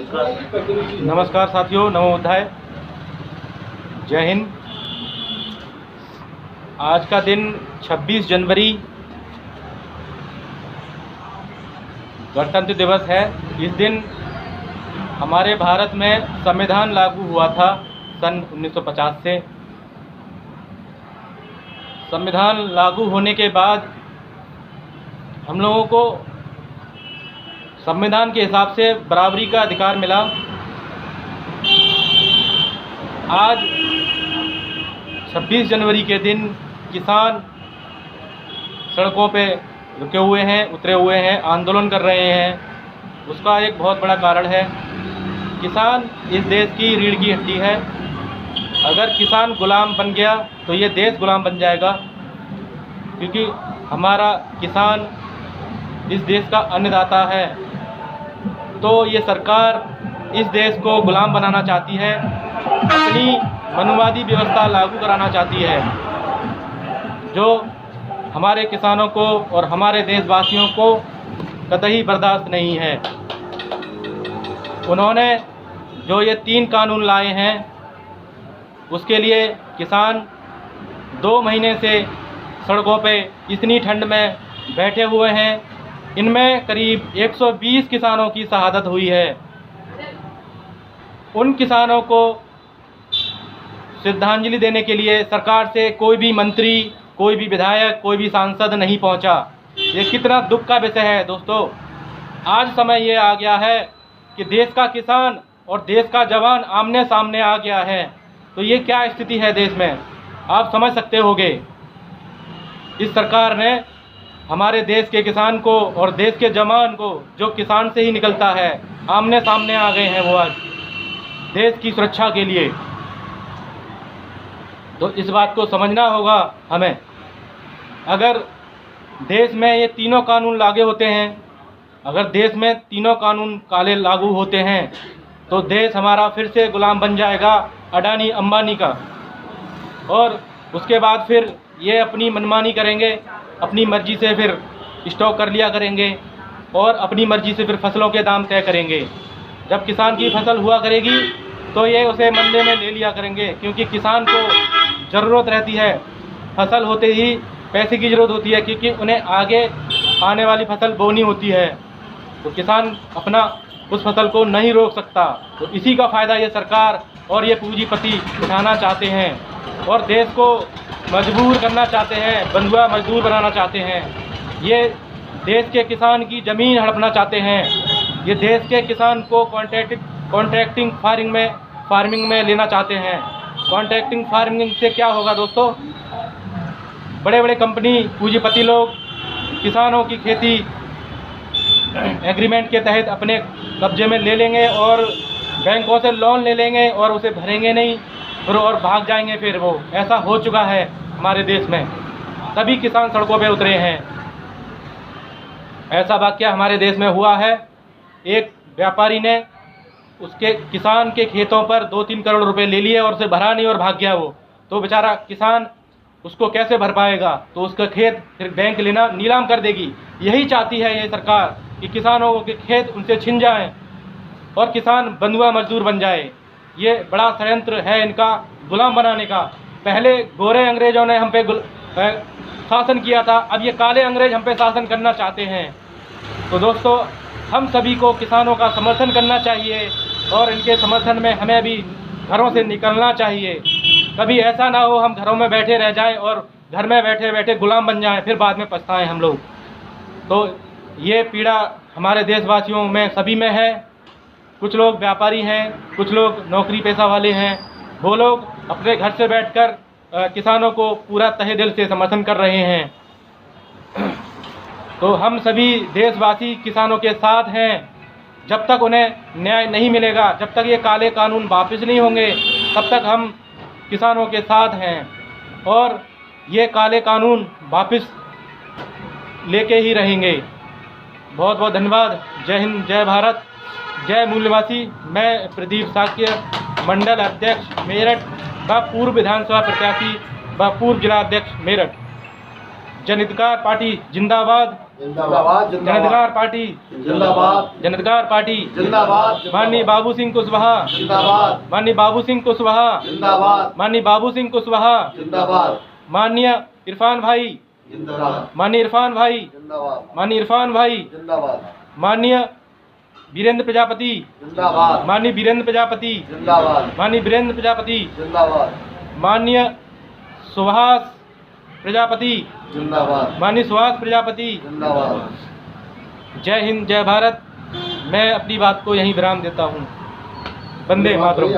नमस्कार साथियों, नमो बुद्धाय, जय हिंद। आज का दिन 26 जनवरी गणतंत्र दिवस है। इस दिन हमारे भारत में संविधान लागू हुआ था सन 1950 से। संविधान लागू होने के बाद हम लोगों को संविधान के हिसाब से बराबरी का अधिकार मिला। आज 26 जनवरी के दिन किसान सड़कों पे रुके हुए हैं, उतरे हुए हैं, आंदोलन कर रहे हैं। उसका एक बहुत बड़ा कारण है, किसान इस देश की रीढ़ की हड्डी है। अगर किसान गुलाम बन गया तो ये देश गुलाम बन जाएगा, क्योंकि हमारा किसान इस देश का अन्नदाता है। तो ये सरकार इस देश को गुलाम बनाना चाहती है, अपनी मनुवादी व्यवस्था लागू कराना चाहती है, जो हमारे किसानों को और हमारे देशवासियों को कतई बर्दाश्त नहीं है। उन्होंने जो ये 3 कानून लाए हैं, उसके लिए किसान 2 महीने से सड़कों पे इतनी ठंड में बैठे हुए हैं। इनमें करीब 120 किसानों की शहादत हुई है। उन किसानों को श्रद्धांजलि देने के लिए सरकार से कोई भी मंत्री, कोई भी विधायक, कोई भी सांसद नहीं पहुंचा। ये कितना दुख का विषय है दोस्तों। आज समय ये आ गया है कि देश का किसान और देश का जवान आमने सामने आ गया है। तो ये क्या स्थिति है देश में, आप समझ सकते होंगे। इस सरकार ने हमारे देश के किसान को और देश के जवान को, जो किसान से ही निकलता है, आमने सामने आ गए हैं वो आज देश की सुरक्षा के लिए। तो इस बात को समझना होगा हमें। अगर देश में ये तीनों कानून लागू होते हैं, अगर देश में तीनों कानून काले लागू होते हैं, तो देश हमारा फिर से गुलाम बन जाएगा अडानी अंबानी का। और उसके बाद फिर ये अपनी मनमानी करेंगे, अपनी मर्जी से फिर स्टॉक कर लिया करेंगे और अपनी मर्जी से फिर फसलों के दाम तय करेंगे। जब किसान की फसल हुआ करेगी तो ये उसे मंडी में ले लिया करेंगे, क्योंकि किसान को ज़रूरत रहती है, फसल होते ही पैसे की ज़रूरत होती है, क्योंकि उन्हें आगे आने वाली फसल बोनी होती है। तो किसान अपना उस फसल को नहीं रोक सकता। तो इसी का फ़ायदा ये सरकार और ये पूंजीपति उठाना चाहते हैं और देश को मजबूर करना चाहते हैं, बंधुआ मजदूर बनाना चाहते हैं। ये देश के किसान की ज़मीन हड़पना चाहते हैं। ये देश के किसान को कॉन्ट्रैक्टिंग फार्मिंग में लेना चाहते हैं। कॉन्ट्रैक्टिंग फार्मिंग से क्या होगा दोस्तों, बड़े बड़े कंपनी, पूंजीपति लोग किसानों की खेती एग्रीमेंट के तहत अपने कब्जे में ले लेंगे और बैंकों से लोन ले लेंगे और उसे भरेंगे नहीं, फिर और भाग जाएंगे। फिर वो ऐसा हो चुका है हमारे देश में, सभी किसान सड़कों पे उतरे हैं। ऐसा वाक़या हमारे देश में हुआ है। एक व्यापारी ने उसके किसान के खेतों पर 2-3 करोड़ रुपए ले लिए और उसे भरा नहीं और भाग गया वो। तो बेचारा किसान उसको कैसे भर पाएगा, तो उसका खेत फिर बैंक लेना नीलाम कर देगी। यही चाहती है ये सरकार कि किसानों के खेत उनसे छिन जाएं और किसान बंधुआ मजदूर बन जाए। ये बड़ा षड्यंत्र है इनका गुलाम बनाने का। पहले गोरे अंग्रेज़ों ने हम पे शासन किया था, अब ये काले अंग्रेज हम पे शासन करना चाहते हैं। तो दोस्तों, हम सभी को किसानों का समर्थन करना चाहिए और इनके समर्थन में हमें भी घरों से निकलना चाहिए। कभी ऐसा ना हो हम घरों में बैठे रह जाएं और घर में बैठे बैठे गुलाम बन जाएं, फिर बाद में पछताएं हम लोग। तो ये पीड़ा हमारे देशवासियों में सभी में है। कुछ लोग व्यापारी हैं, कुछ लोग नौकरी पेशा वाले हैं, वो लोग अपने घर से बैठकर किसानों को पूरा तहे दिल से समर्थन कर रहे हैं। तो हम सभी देशवासी किसानों के साथ हैं। जब तक उन्हें न्याय नहीं मिलेगा, जब तक ये काले कानून वापस नहीं होंगे, तब तक हम किसानों के साथ हैं और ये काले कानून वापस लेके ही रहेंगे। बहुत बहुत धन्यवाद। जय हिंद, जय भारत, जय मूल्यवासी। मैं प्रदीप साक्य, मंडल अध्यक्ष मेरठ व पूर्व विधानसभा प्रत्याशी व पूर्व जिला अध्यक्ष मेरठ। जन हितकार पार्टी जिंदाबाद। जिंदाबाद जनाधिकार पार्टी जिंदाबाद जनाधिकार पार्टी जिंदाबाद माननीय बाबू सिंह कुशवाहा जिंदाबाद माननीय बाबू सिंह कुशवाहा जिंदाबाद माननीय बाबू सिंह कुशवाहा जिंदाबाद माननीय इरफान भाई जिंदाबाद माननीय इरफान भाई जिंदाबाद माननीय इरफान भाई जिंदाबाद माननीय वीरेंद्र प्रजापति जिंदाबाद माननीय वीरेंद्र प्रजापति जिंदाबाद माननीय वीरेंद्र प्रजापति जिंदाबाद माननीय सुभाष प्रजापति जिंदाबाद माननीय सुभाष प्रजापति जिंदाबाद। जय हिंद जय भारत। मैं अपनी बात को यहीं विराम देता हूँ। वंदे मातरम।